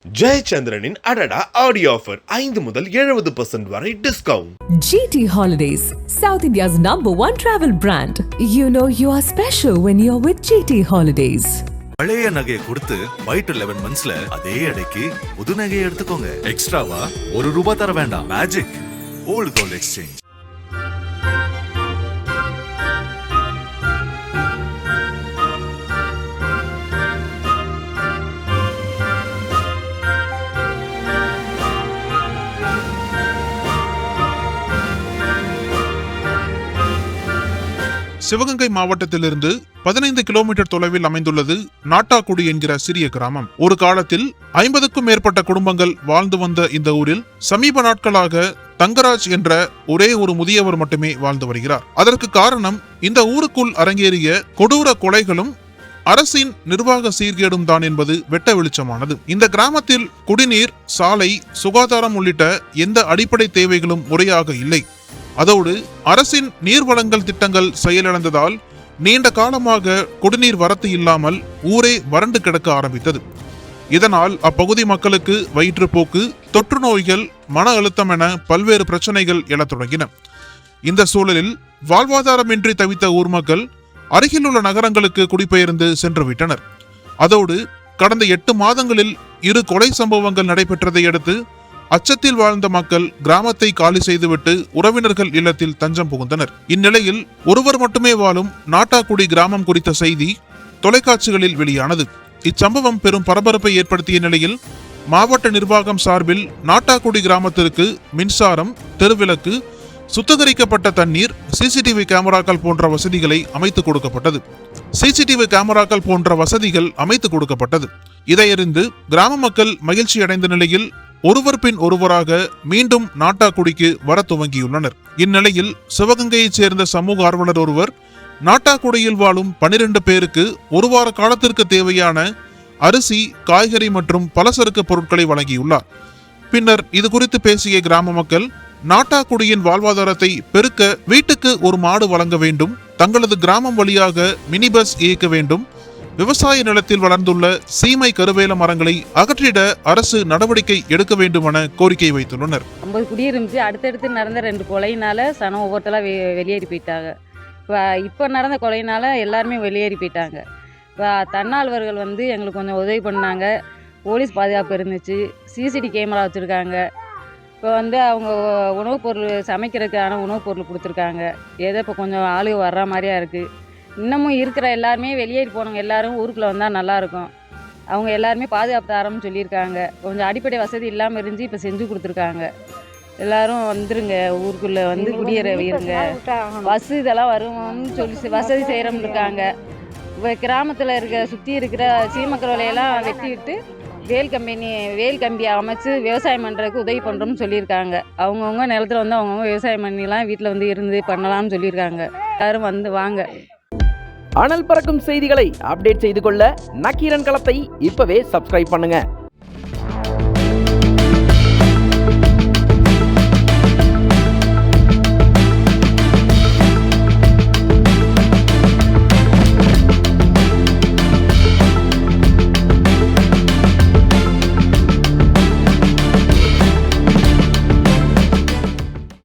ஜெயச்சந்திரனின் அடடா audio offer 5 முதல் 70% வரை discount. GT Holidays, South India's #1 travel brand. You know you are special when you're with GT Holidays. பழைய நகையை கொடுத்து white 11 மந்த்ஸ்ல அதே அடைக்கு புது நகையை எடுத்துக்கோங்க. எக்ஸ்ட்ராவா ₹1 தர வேண்டாம். Magic old gold exchange. Sivaganga மாவட்டத்திலிருந்து 15 கிலோமீட்டர் தொலைவில் அமைந்துள்ளது நாட்டாக்குடி என்கிற சிறிய கிராமம். ஒரு காலத்தில் 50க்கும் மேற்பட்ட குடும்பங்கள் வாழ்ந்து வந்த இந்த ஊரில் சமீப நாட்களாக தங்கராஜ் என்ற ஒரே ஒரு முதியவர் மட்டுமே வாழ்ந்து வருகிறார். அதற்கு காரணம் இந்த ஊருக்குள் அரங்கேறிய கொடூர கொலைகளும் அரசின் நிர்வாக சீர்கேடும் தான் என்பது வெட்ட வெளிச்சமானது. இந்த கிராமத்தில் குடிநீர், சாலை, சுகாதாரம் உள்ளிட்ட எந்த அடிப்படை தேவைகளும் முறையாக இல்லை. அதோடு அரசின் நீர் வழங்கல் திட்டங்கள் செயலிழந்ததால் நீண்ட காலமாக குடிநீர் வரத்து இல்லாமல் ஊரே வறண்டு கிடக்க ஆரம்பித்தது. இதனால் அப்பகுதி மக்களுக்கு வயிற்றுப்போக்கு, தொற்று நோய்கள், மன அழுத்தம் என பல்வேறு பிரச்சனைகள் எழத் தொடங்கின. இந்த சூழலில் வாழ்வாதாரமின்றி தவித்த ஊர் மக்கள் அருகிலுள்ள நகரங்களுக்கு குடிபெயர்ந்து சென்று விட்டனர். அதோடு கடந்த 8 மாதங்களில் 2 கொலை சம்பவங்கள் நடைபெற்றதை அடுத்து அச்சத்தில் வாழ்ந்த மக்கள் கிராமத்தை காலி செய்துவிட்டு உறவினர்கள் இல்லத்தில் தஞ்சம் புகுந்தனர். இந்நிலையில் ஒருவர் மட்டுமே வாழும் நாட்டாக்குடி கிராமம் குறித்த செய்தி தொலைக்காட்சிகளில் வெளியானது. இச்சம்பவம் பெரும் பரபரப்பை ஏற்படுத்திய நிலையில் மாவட்ட நிர்வாகம் சார்பில் நாட்டாக்குடி கிராமத்திற்கு மின்சாரம், தெருவிளக்கு, சுத்திகரிக்கப்பட்ட தண்ணீர், சிசிடிவி கேமராக்கள் போன்ற வசதிகளை அமைத்துக் கொடுக்கப்பட்டது. இதையறிந்து கிராம மக்கள் மகிழ்ச்சி அடைந்த நிலையில் ஒருவர் பின் ஒருவராக மீண்டும் நாட்டாக்குடிக்கு வர துவங்கியுள்ளனர். இந்நிலையில் சிவகங்கையைச் சேர்ந்த சமூக ஆர்வலர் ஒருவர் நாட்டாக்குடியில் வாழும் 12 பேருக்கு ஒரு வார காலத்திற்கு தேவையான அரிசி, காய்கறி மற்றும் பலசரக்கு பொருட்களை வழங்கியுள்ளார். பின்னர் இது குறித்து பேசிய கிராம மக்கள் நாட்டாக்குடியின் வாழ்வாதாரத்தை பெருக்க வீட்டுக்கு ஒரு மாடு வழங்க வேண்டும், தங்களது கிராமம் வழியாக மினி பஸ் இயக்க வேண்டும், விவசாய நிலத்தில் வளர்ந்துள்ள சீமை கருவேல மரங்களை அகற்றிட அரசு நடவடிக்கை எடுக்க வேண்டும் என கோரிக்கை வைத்துள்ளனர். 50 குடியிருந்துச்சு. அடுத்தடுத்து நடந்த 2 கொலையினால சனம் ஒவ்வொருத்தலாம் வெளியேறி போயிட்டாங்க. இப்போ நடந்த கொலையினால எல்லாருமே வெளியேறி போயிட்டாங்க. இப்போ தன்னார்வர்கள் எங்களுக்கு கொஞ்சம் உதவி பண்ணாங்க. போலீஸ் பாதுகாப்பு இருந்துச்சு, சிசிடி கேமரா வச்சுருக்காங்க. இப்போ அவங்க உணவுப் பொருள் சமைக்கிறதுக்கான உணவுப் பொருள் கொடுத்துருக்காங்க. ஏதோ இப்போ கொஞ்சம் ஆளுக வர்ற மாதிரியா இருக்குது. இன்னமும் இருக்கிற எல்லாருமே வெளியேறி போனவங்க எல்லாரும் ஊருக்குள்ளே வந்தால் நல்லாயிருக்கும். அவங்க எல்லாருமே பாதுகாப்பு தரம்னு சொல்லியிருக்காங்க. கொஞ்சம் அடிப்படை வசதி இல்லாமல் இருந்துச்சு, இப்போ செஞ்சு கொடுத்துருக்காங்க. எல்லாரும் வந்துருங்க, ஊருக்குள்ளே குடியேற வைருங்க, பஸ் இதெல்லாம் வருவோம்னு சொல்லி வசதி செய்கிறோம்னு இருக்காங்க. இப்போ கிராமத்தில் சுற்றி இருக்கிற சீமக்கரோலையெல்லாம் வெட்டி விட்டு வேல் கம்பி அமைச்சு விவசாயம் பண்ணுறதுக்கு உதவி பண்ணுறோம்னு சொல்லியிருக்காங்க. அவங்கவுங்க நிலத்தில் அவங்கவுங்க விவசாயம் பண்ணிலாம் வீட்டில் இருந்து பண்ணலாம்னு சொல்லியிருக்காங்க. எல்லாரும் வாங்க. அனல் பறக்கும் செய்திகளை அப்டேட் செய்து கொள்ள நக்கீரன் களத்தை இப்பவே சப்ஸ்கிரைப் பண்ணுங்க.